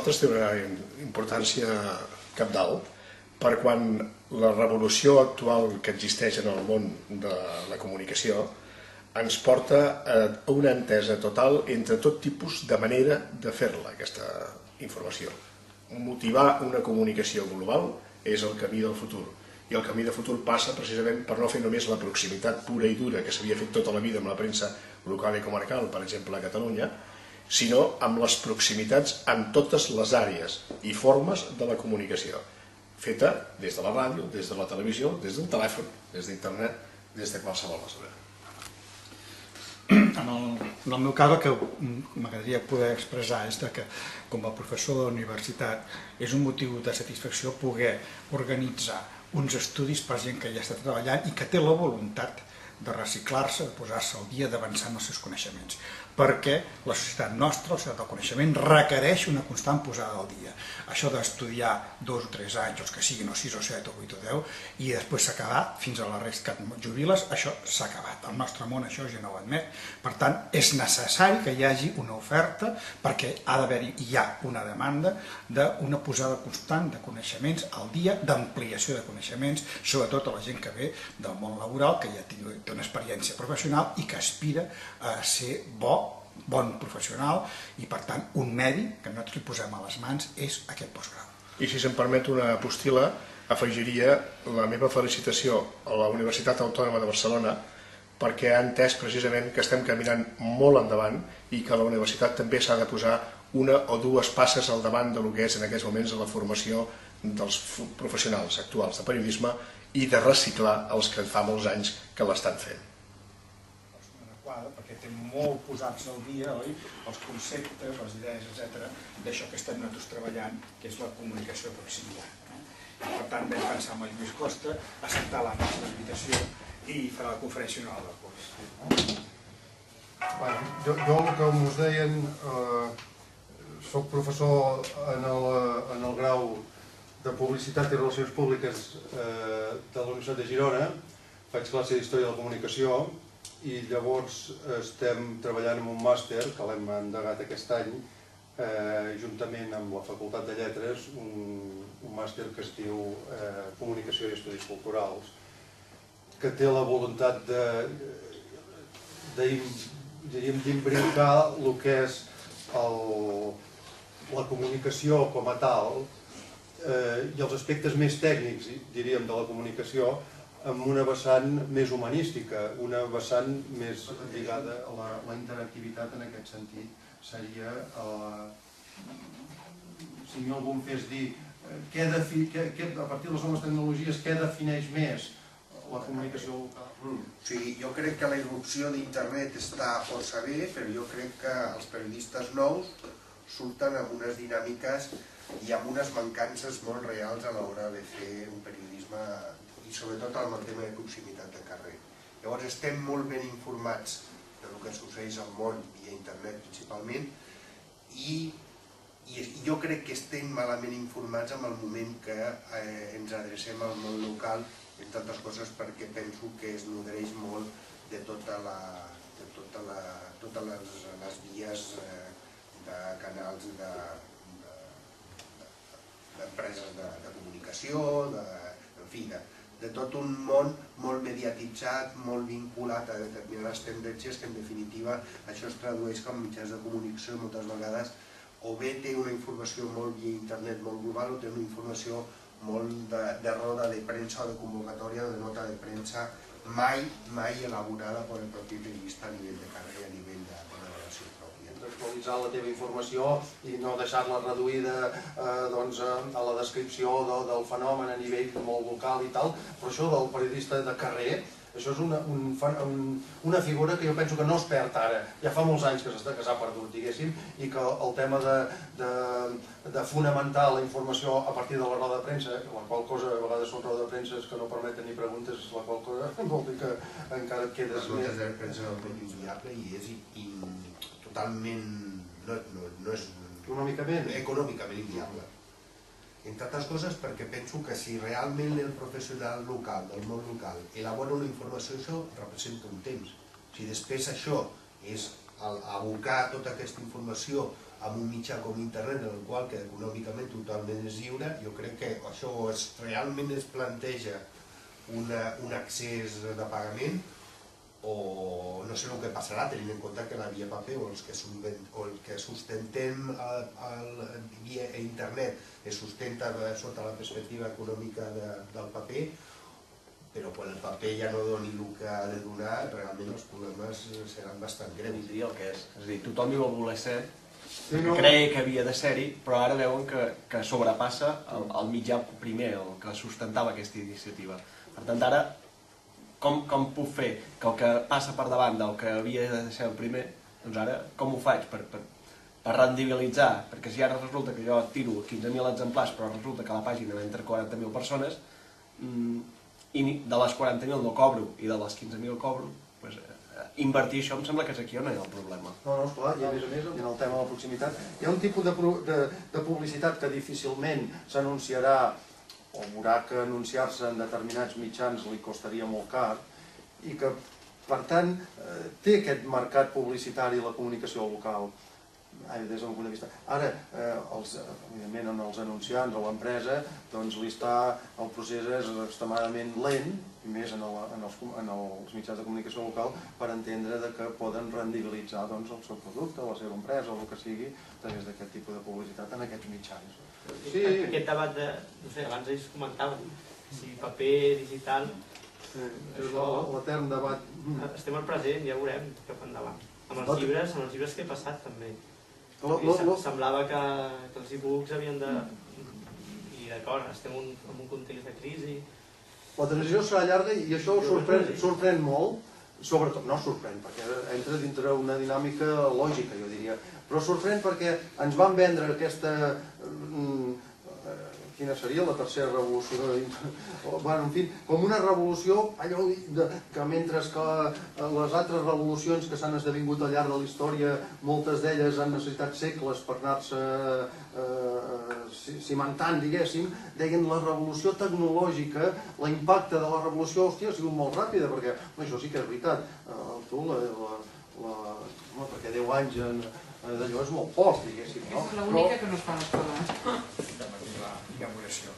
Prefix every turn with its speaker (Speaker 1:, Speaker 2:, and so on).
Speaker 1: nosaltres té una importància cabdal per quan la revolució actual que existeix en el món de la comunicació ens porta a una entesa total entre tot tipus de manera de fer-la, aquesta informació. Motivar una comunicació global és el camí del futur. I el camí del futur passa precisament per no fer només la proximitat pura i dura que s'havia fet tota la vida amb la premsa local i comarcal, per exemple a Catalunya, sinó amb les proximitats en totes les àrees i formes de la comunicació, feta des de la ràdio, des de la televisió, des del telèfon, des d'internet, des de qualsevol mesura.
Speaker 2: En el meu cas el que m'agradaria poder expressar és que com a professor de la universitat és un motiu de satisfacció poder organitzar uns estudis per gent que ja està treballant i que té la voluntat de reciclar-se, de posar-se al dia, d'avançar en els seus coneixements. Perquè la societat nostra, la societat del coneixement, requereix una constant posada al dia. Això d'estudiar 2 o 3 anys, els que siguin, o 6 o 7 o 8 o 10, i després s'acabar fins a la resta que et jubiles, això s'ha acabat. El nostre món això ja no ho admet. Per tant, és necessari que hi hagi una oferta perquè ha d'haver-hi, hi ha una demanda d'una posada constant de coneixements al dia, d'ampliació de coneixements, sobretot a la gent que ve del món laboral, que ja té una experiència professional i que aspira a ser bon professional i, per tant, un medi que nosaltres li posem a les mans és aquest postgrau.
Speaker 1: I si se'm permet una apostila, afegiria la meva felicitació a la Universitat Autònoma de Barcelona perquè ha entès precisament que estem caminant molt endavant i que la universitat també s'ha de posar una o dues passes al davant del que és en aquests moments la formació dels professionals actuals de periodisme i de reciclar els que fa molts anys que l'estan fent.
Speaker 2: Perquè té molt posar-se al dia, oi? Els conceptes, les idees, etc. d'això que estem nosaltres treballant, que és la comunicació de proximitat. I per tant vam pensar amb el Lluís Costa acceptar la nostra invitació i farà la conferència anual del curs.
Speaker 3: Jo, com us deien, soc professor en el grau de Publicitat i Relacions Públiques de la Universitat de Girona, faig classe d'Història de la Comunicació i llavors estem treballant en un màster que l'hem endegat aquest any juntament amb la Facultat de Lletres, un màster que es diu Comunicació i Estudis Culturals, que té la voluntat d'imbricar el que és la comunicació com a tal i els aspectes més tècnics, diríem, de la comunicació amb una vessant més humanística, una vessant més lligada a la interactivitat. En aquest sentit seria, si algú em fes dir a partir de les noves tecnologies què defineix més la comunicació local?
Speaker 4: Sí, jo crec que la irrupció d'internet està força bé, però jo crec que els periodistes nous surten amb unes dinàmiques i amb unes mancances molt reals a l'hora de fer un periodisme i sobretot amb el tema de proximitat de carrer. Llavors estem molt ben informats del que succeeix al món via internet principalment i jo crec que estem malament informats en el moment que ens adrecem al món local, entre altres coses perquè penso que es nodreix molt de totes les vies de canals d'empreses de comunicació, en fi, de tot un món molt mediatitzat, molt vinculat a determinades tendències que en definitiva això es tradueix com mitjans de comunicació moltes vegades o bé té una informació molt via internet molt global o té una informació molt de roda de premsa o de convocatòria o de nota de premsa mai elaborada per el propi periodista a nivell de carrer, a nivell de relació pròpia.
Speaker 3: Actualitzar la teva informació i no deixar-la reduïda a la descripció del fenomen a nivell molt local i tal, però això del periodista de carrer, això és una figura que jo penso que no es perd ara, ja fa molts anys que s'ha perdut, diguéssim, i que el tema de fonamentar la informació a partir de la roda de premsa, la qual cosa a vegades són roda de premsa que no permeten ni preguntes, la qual cosa vol dir que encara et quedes més...
Speaker 4: Les rodes de premsa és inviable i és totalment... no és... econòmicament inviable. Entre altres coses perquè penso que si realment el professional local, del món local, elabora una informació, això representa un temps. Si després això és abocar tota aquesta informació amb un mitjà com internet en el qual que econòmicament totalment és lliure, jo crec que això realment es planteja un accés de pagament o no sé el que passarà, tenint en compte que la via paper o el que sustentem via internet es sustenta sota la perspectiva econòmica del paper, però quan el paper ja no doni el que ha de donar, realment els problemes seran bastant greus.
Speaker 5: Diria el que és a dir, tothom hi vol voler ser, creia que havia de ser-hi, però ara veuen que sobrepassa el mitjà primer, el que sustentava aquesta iniciativa. Per tant, ara, com puc fer que el que passa per davant del que havia de ser el primer, doncs ara com ho faig per rendibilitzar? Perquè si ara resulta que jo tiro 15.000 exemplars, però resulta que a la pàgina entre 40.000 persones, i de les 40.000 no cobro i de les 15.000 cobro, invertir això em sembla que és aquí on hi ha el problema.
Speaker 3: No, esclar, i a més, en el tema de la proximitat, hi ha un tipus de publicitat que difícilment s'anunciarà o veurà que anunciar-se en determinats mitjans li costaria molt car i que, per tant, té aquest mercat publicitari la comunicació local des d'un punt de vista. Ara, evidentment, en els anunciants o l'empresa, doncs el procés és extremadament lent, i més en els mitjans de comunicació local, per entendre que poden rendibilitzar el seu producte, la seva empresa o el que sigui, a través d'aquest tipus de publicitat en aquests mitjans.
Speaker 6: Aquest debat de, no sé, abans ells comentaven, si paper, digital...
Speaker 3: És l'etern debat.
Speaker 6: Estem al present, ja veurem cap endavant. Amb els llibres que he passat també. Semblava que els e-books havien de... I d'acord, estem en un context de crisi.
Speaker 3: La transició serà llarga i això sorprèn molt, sobretot, no sorprèn, perquè entra dintre una dinàmica lògica, jo diria, però sorprèn perquè ens van vendre aquesta... Quina seria la tercera revolució? En fi, com una revolució, allò que mentre que les altres revolucions que s'han esdevingut al llarg de la història, moltes d'elles han necessitat segles per anar-se cimentant, diguéssim, deien la revolució tecnològica, l'impacte de la revolució, hòstia, ha sigut molt ràpida, perquè això sí que és veritat, perquè 10 anys d'allò és molt poc, diguéssim.
Speaker 7: És l'única que no es fa a l'escola.
Speaker 2: De manera la inauguració.